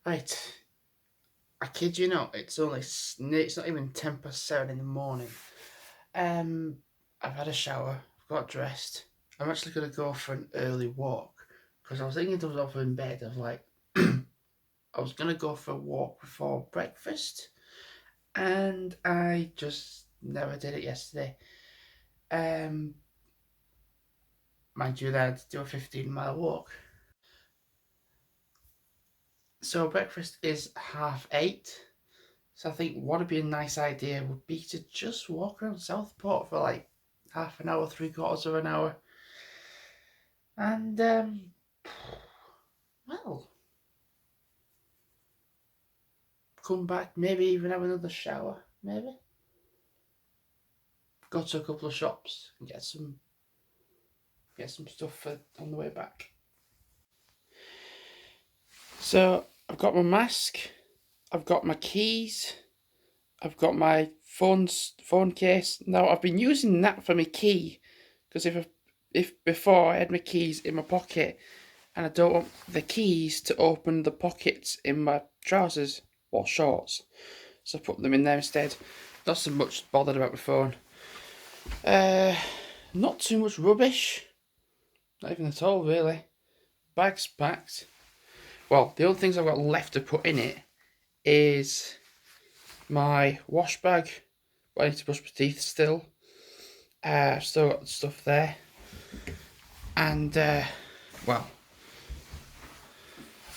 Right, I kid you not, it's not even 7:10 in the morning. Um, I've had a shower, I've got dressed. I'm actually going to go for an early walk because I was thinking to myself in bed, I was like, I was going to go for a walk before breakfast, and I just never did it yesterday. Um, Mind you, that I had to do a 15-mile walk. So breakfast is 8:30. So I think what would be a nice idea would be to just walk around Southport for like half an hour, 3/4 of an hour, and well, come back, maybe even have another shower, maybe go to a couple of shops and get some stuff for on the way back. So I've got my mask, I've got my keys, I've got my phone case. Now I've been using that for my key because if before I had my keys in my pocket and I don't want the keys to open the pockets in my trousers or shorts, so I put them in there instead. Not so much bothered about my phone. Not too much rubbish, not even at all really. Bags packed. Well, the only things I've got left to put in it is my wash bag, but I need to brush my teeth still. I've still got the stuff there, and well,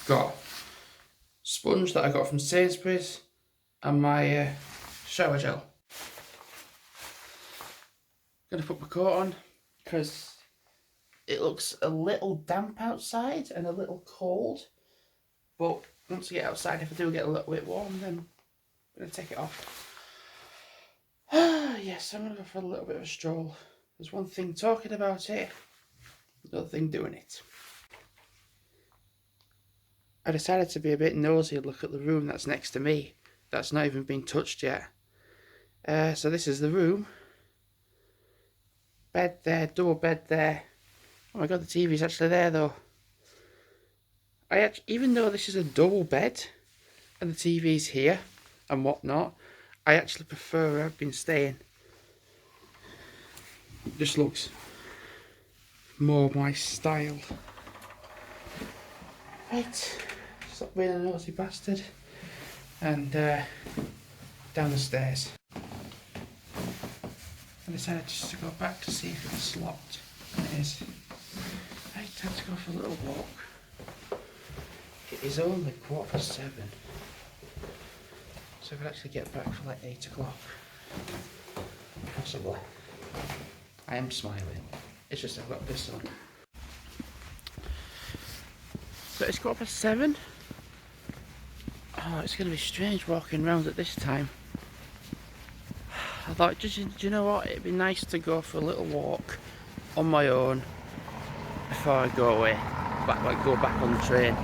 got sponge that I got from Sainsbury's and my shower gel. Gonna put my coat on because it looks a little damp outside and a little cold, but once I get outside, if I do get a little bit warm, then I'm gonna take it off. Yes, I'm gonna go for a little bit of a stroll. There's one thing talking about it, another thing doing it. I decided to be a bit nosy and look at the room that's next to me. That's not even been touched yet. So this is the room. Bed there, double bed there. Oh my god, the TV's actually there though. Even though this is a double bed and the TV's here and whatnot, I actually prefer where I've been staying. It just looks more my style. Right, stop being a nosy bastard and down the stairs. I decided just to go back to see if it's locked, and it is. Right, time to go for a little walk. It is only 7:15, so I could actually get back for like 8 o'clock. Possibly. I am smiling, it's just I've got this on. So it's 7:15. Oh, it's going to be strange walking around at this time. I thought, do you know what? It'd be nice to go for a little walk on my own before I go away, go back on the train.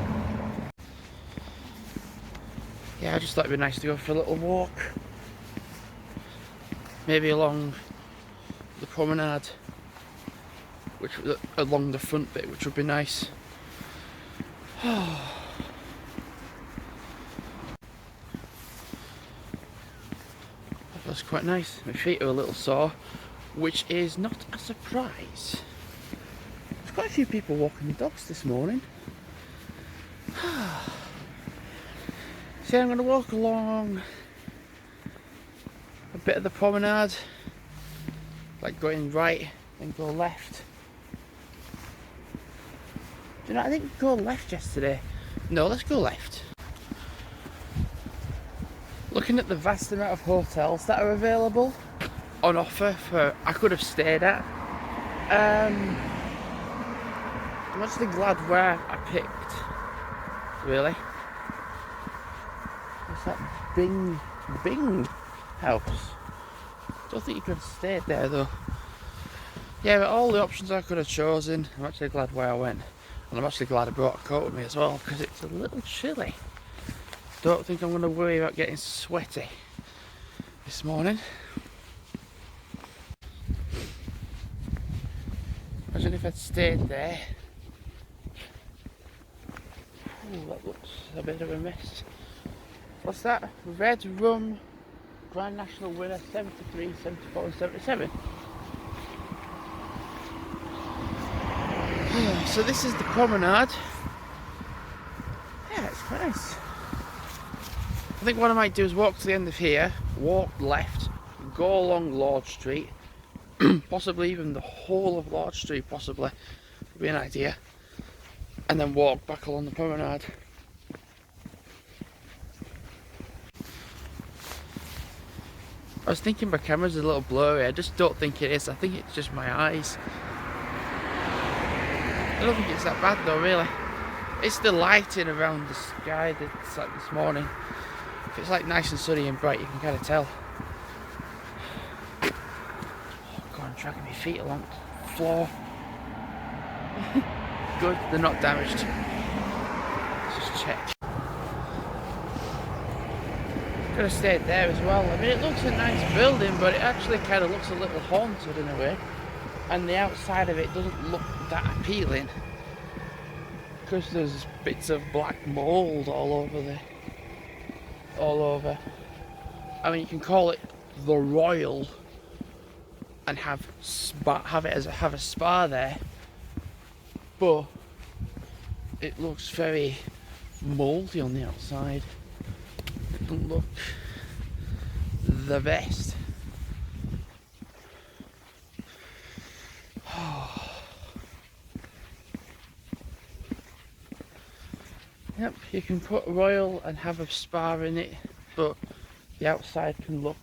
Yeah, I just thought it'd be nice to go for a little walk, maybe along the promenade, along the front bit, which would be nice. That's quite nice. My feet are a little sore, which is not a surprise. There's quite a few people walking the dogs this morning. So I'm going to walk along a bit of the promenade, like going right and go left. Do you know, I didn't go left yesterday. No, let's go left. Looking at the vast amount of hotels that are available on offer I could have stayed at. I'm actually glad where I picked, really. What's that Bing house? Don't think you could have stayed there though. Yeah, but all the options I could have chosen, I'm actually glad where I went. And I'm actually glad I brought a coat with me as well, because it's a little chilly. Don't think I'm going to worry about getting sweaty this morning. Imagine if I'd stayed there. Ooh, that looks a bit of a mess. What's that? Red Rum Grand National winner 73, 74 and 77. So this is the promenade. Yeah, it's quite nice. I think what I might do is walk to the end of here, walk left, go along Lord Street, possibly even the whole of Lord Street, possibly, would be an idea, and then walk back along the promenade. I was thinking my camera's a little blurry. I just don't think it is. I think it's just my eyes. I don't think it's that bad though, really. It's the lighting around the sky that's like this morning. If it's like nice and sunny and bright, you can kind of tell. Oh god, I'm dragging my feet along the floor. Good, they're not damaged. Let's just check. Could have stayed there as well. I mean, it looks a nice building, but it actually kind of looks a little haunted in a way. And the outside of it doesn't look that appealing, because there's bits of black mould all over. I mean, you can call it the Royal and have a spa there, but it looks very mouldy on the outside. It doesn't look the best. Yep, you can put Royal and have a spa in it, but the outside can look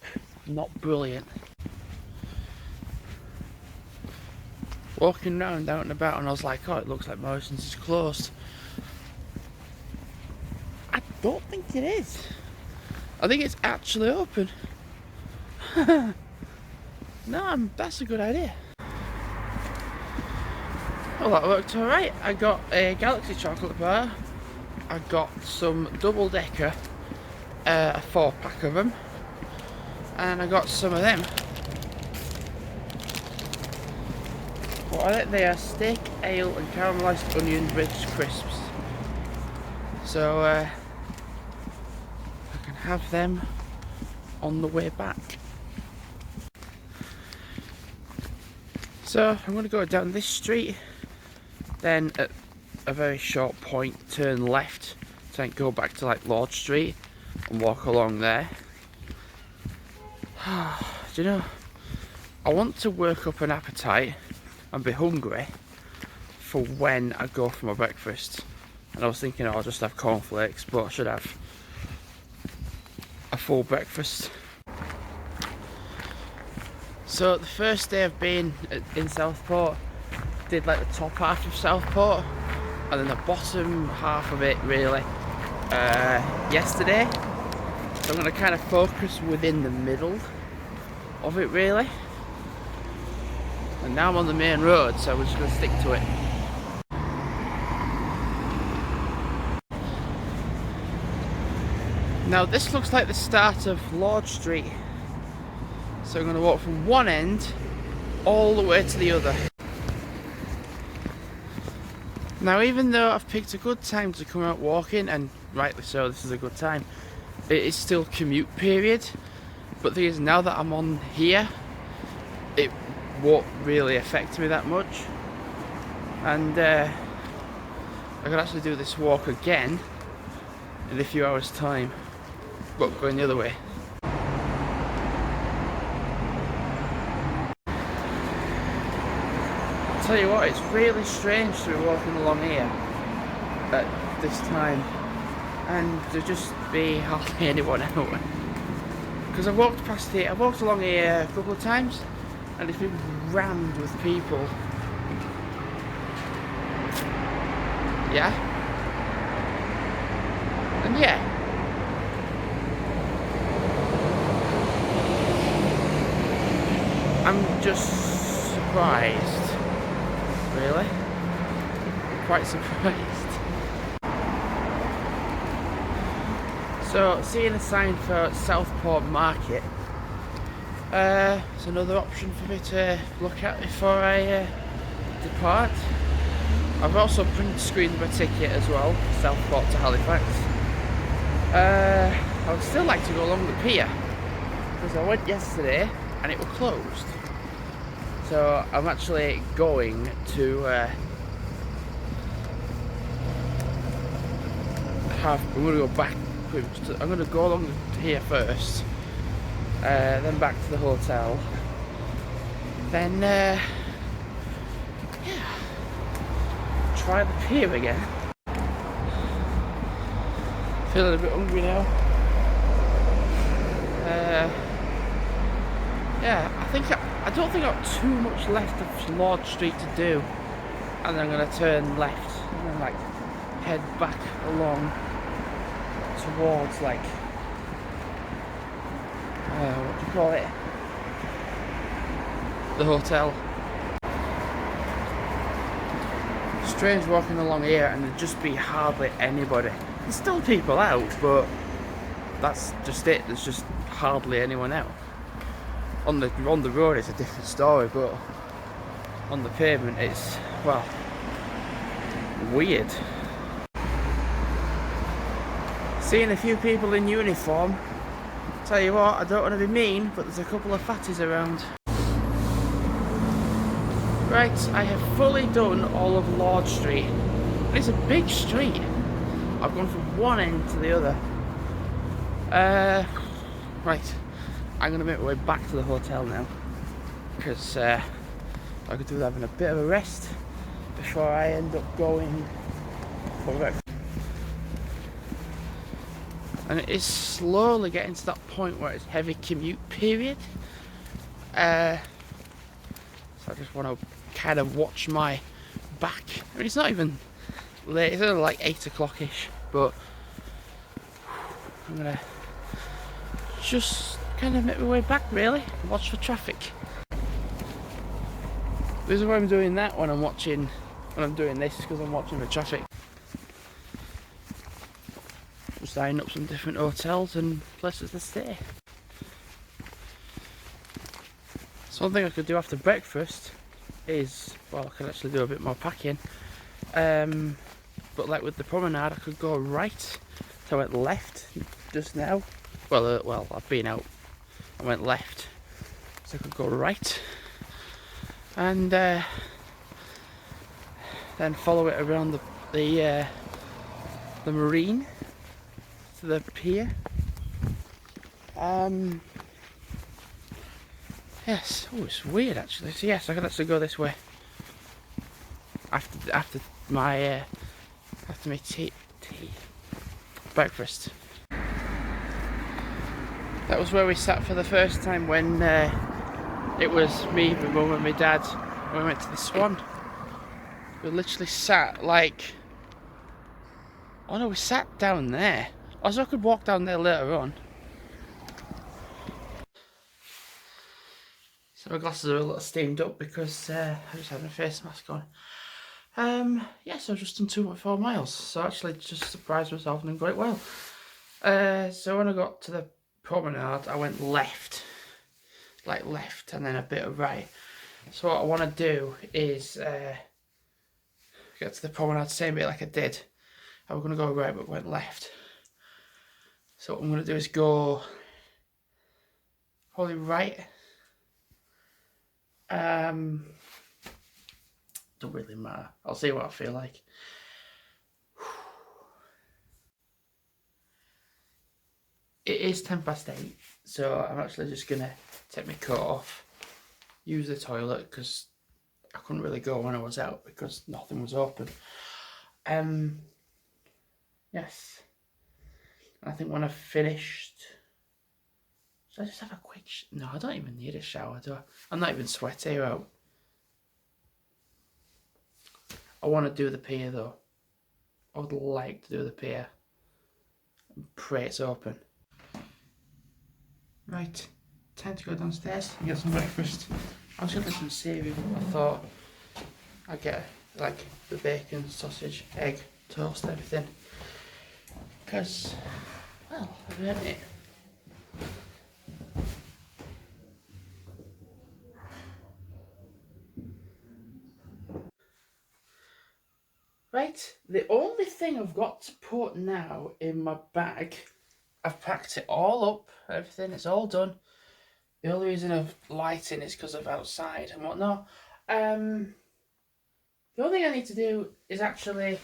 not brilliant. Walking round out and about, and I was like, oh, it looks like Morrison's is closed. I don't think it is. I think it's actually open. No, that's a good idea. Well, that worked alright. I got a Galaxy chocolate bar. I got some double-decker, a 4-pack of them, and I got some of them. What are they? They are steak, ale and caramelised onion ridge crisps. So I can have them on the way back. So I'm going to go down this street, then at a very short point turn left to go back to like Lord Street and walk along there. Do you know, I want to work up an appetite and be hungry for when I go for my breakfast. And I was thinking, oh, I'll just have cornflakes, but I should have a full breakfast. So the first day I've been in Southport, did like the top half of Southport and then the bottom half of it really yesterday. So I'm going to kind of focus within the middle of it really. And now I'm on the main road, so we're just going to stick to it. Now this looks like the start of Lord Street. So I'm going to walk from one end all the way to the other. Now even though I've picked a good time to come out walking, and rightly so, this is a good time, it is still commute period. But the thing is, now that I'm on here, it won't really affect me that much. And I could actually do this walk again in a few hours time, but going the other way. Tell you what, it's really strange to be walking along here at this time and to just be hardly anyone out. Because I've walked past here, I've walked along here a couple of times and it's been rammed with people. Yeah? And yeah. I'm just surprised. Really? I'm quite surprised. So, seeing a sign for Southport Market, it's another option for me to look at before I depart. I've also print screened my ticket as well, Southport to Halifax. I would still like to go along the pier because I went yesterday and it was closed. So I'm actually going to I'm going to go back. I'm going to go along here first, then back to the hotel, then yeah, try the pier again. Feeling a bit hungry now. Yeah, I don't think I've got too much left of Lord Street to do, and then I'm going to turn left and then like head back along towards like what do you call it? The hotel. Strange walking along here and there'd just be hardly anybody. There's still people out, but that's just it. There's just hardly anyone out. On the road it's a different story, but on the pavement it's, well, weird. Seeing a few people in uniform. Tell you what, I don't want to be mean, but there's a couple of fatties around. Right, I have fully done all of Lord Street. It's a big street. I've gone from one end to the other. Right, I'm going to make my way back to the hotel now, because I could do with having a bit of a rest before I end up going for breakfast. And it is slowly getting to that point where it's heavy commute period. So I just want to kind of watch my back. I mean, it's not even late, it's only like 8 o'clock-ish, but I'm gonna just kind of make my way back, really, watch for traffic. This is why I'm doing that when I'm doing this, because I'm watching for traffic. Just eyeing up some different hotels and places to stay. So one thing I could do after breakfast is, well, I could actually do a bit more packing. But like with the promenade, I could go right. So I went left just now. Well, I've been out. I went left, so I could go right, and then follow it around the marine to the pier. Yes. Oh, it's weird actually. So yes, I could actually go this way after my tea breakfast. That was where we sat for the first time when it was me, my mum and my dad when we went to the Swan. We literally sat like, oh no, we sat down there. Also, I could walk down there later on. So my glasses are a little steamed up because I just had my face mask on. Yes, I've just done 2.4 miles, so I actually just surprised myself and got it well. So when I got to the promenade, I went left, like left, and then a bit of right. So what I want to do is get to the promenade, same bit like I did. I was going to go right, but went left. So what I'm going to do is go probably right. Don't really matter. I'll see what I feel like. It is 8:10, so I'm actually just gonna take my coat off, use the toilet because I couldn't really go when I was out because nothing was open. Yes. I think when I've finished, should I just have a quick? No, I don't even need a shower, do I? I'm not even sweaty out. I want to do the pier though. I would like to do the pier. And pray it's open. Right, time to go downstairs and get some breakfast. I was getting some cereal, but I thought I'd get like the bacon, sausage, egg, toast, everything. Because, well, I've earned it. The only thing I've got to put now in my bag, I've packed it all up, everything, it's all done. The only reason of lighting is because of outside and whatnot. The only thing I need to do is actually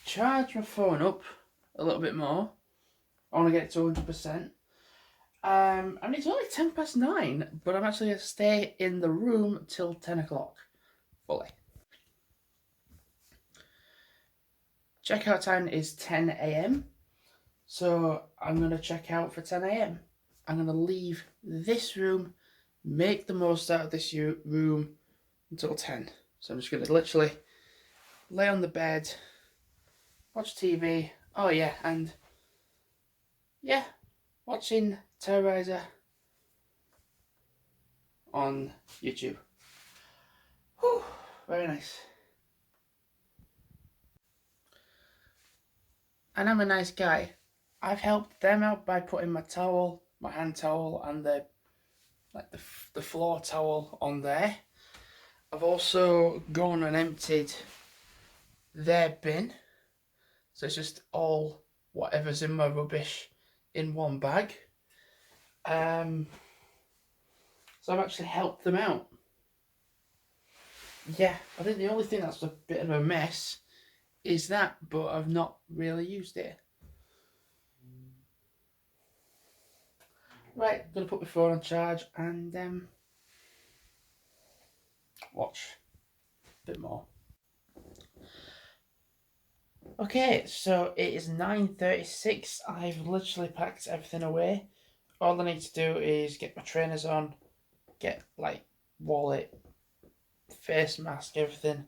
charge my phone up a little bit more. I want to get it to 100%. And it's only 9:10, but I'm actually going to stay in the room till 10 o'clock, fully. Checkout time is 10 a.m. So I'm going to check out for 10 a.m. I'm going to leave this room, make the most out of this room until 10. So I'm just going to literally lay on the bed, watch TV. Oh yeah, and yeah, watching Terrorizer on YouTube. Whew, very nice. And I'm a nice guy. I've helped them out by putting my towel, my hand towel, and the floor towel on there. I've also gone and emptied their bin, so it's just all whatever's in my rubbish in one bag. So I've actually helped them out. Yeah, I think the only thing that's a bit of a mess is that, but I've not really used it. Right, I'm gonna put my phone on charge and watch a bit more. Okay, so it is 9:36. I've literally packed everything away. All I need to do is get my trainers on, get like wallet, face mask, everything,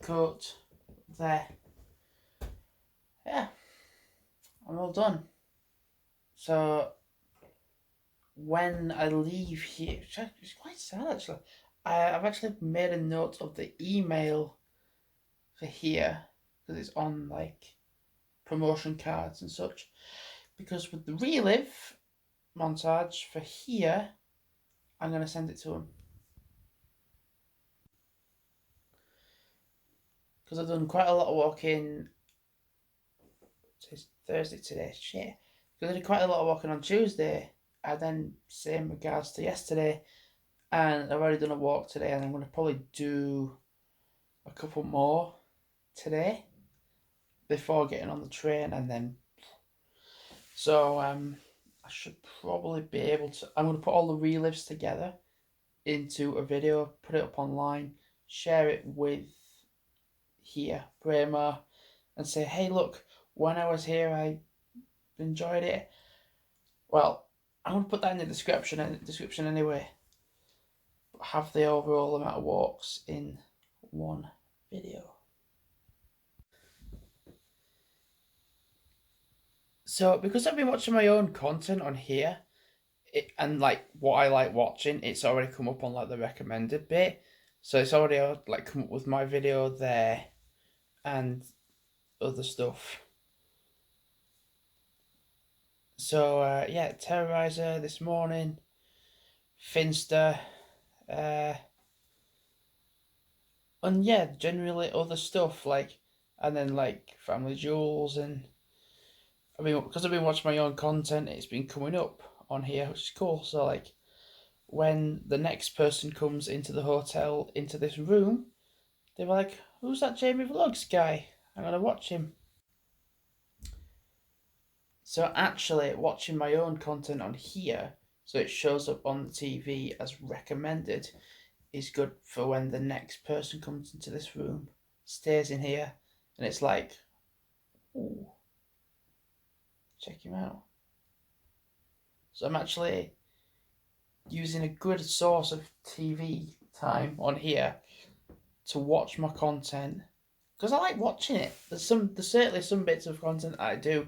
coat, there. Yeah, I'm all done. So when I leave here, it's quite sad actually. I've actually made a note of the email for here because it's on like promotion cards and such. Because with the relive montage for here, I'm gonna send it to him. Because I've done quite a lot of walking. It's Thursday today, shit. Because I did quite a lot of walking on Tuesday, and then same regards to yesterday, and I've already done a walk today, and I'm gonna probably do a couple more today before getting on the train, and then so I should probably be able to. I'm gonna put all the relives together into a video, put it up online, share it with here, Prema, and say, hey, look, when I was here, I enjoyed it. Well, I'm gonna put that in the description anyway. Have the overall amount of walks in one video. So because I've been watching my own content on here, and like what I like watching, it's already come up on like the recommended bit. So it's already like come up with my video there and other stuff. So yeah, Terrorizer this morning, Finster, and yeah, generally other stuff like, and then like Family Jewels, and I mean because I've been watching my own content, it's been coming up on here, which is cool. So like when the next person comes into the hotel into this room, they were like, "Who's that Jamie Vlogs guy? I'm gonna watch him." So actually, watching my own content on here, so it shows up on the TV as recommended, is good for when the next person comes into this room, stays in here, and it's like, ooh, check him out. So I'm actually using a good source of TV time on here to watch my content because I like watching it. There's certainly some bits of content I do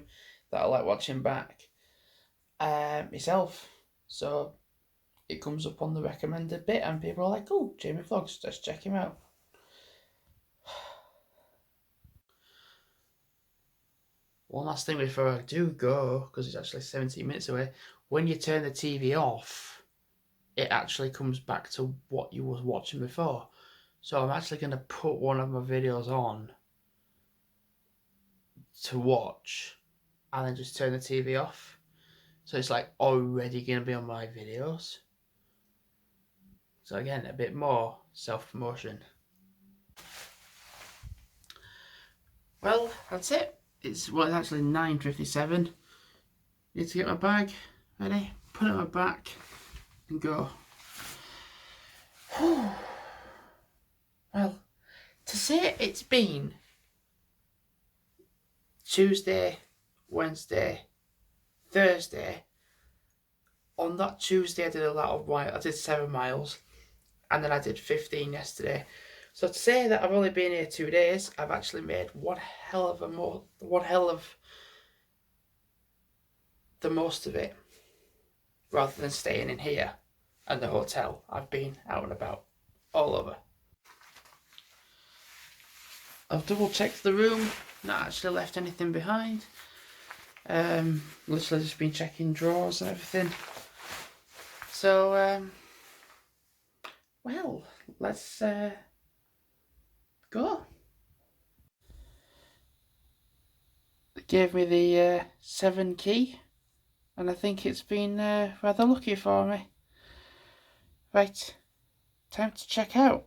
that I like watching back myself. So it comes up on the recommended bit, and people are like, "Oh, Jamie Vlogs, let's check him out." One last thing before I do go, because it's actually 17 minutes away. When you turn the TV off, it actually comes back to what you was watching before. So I'm actually going to put one of my videos on to watch and then just turn the TV off. So it's like already going to be on my videos. So again, a bit more self-promotion. Well, that's it. It's actually 9:57. Need to get my bag ready, put it on my back, and go. Well, to say it's been Tuesday, Wednesday, Thursday. On that Tuesday, I did a lot of I did 7 miles, and then I did 15 yesterday. So to say that I've only been here 2 days, I've actually made one hell of the most of it, rather than staying in here and the hotel. I've been out and about all over. I've double checked the room, not actually left anything behind. Literally just been checking drawers and everything. So, well, let's go. They gave me the 7 key, and I think it's been rather lucky for me. Right, time to check out.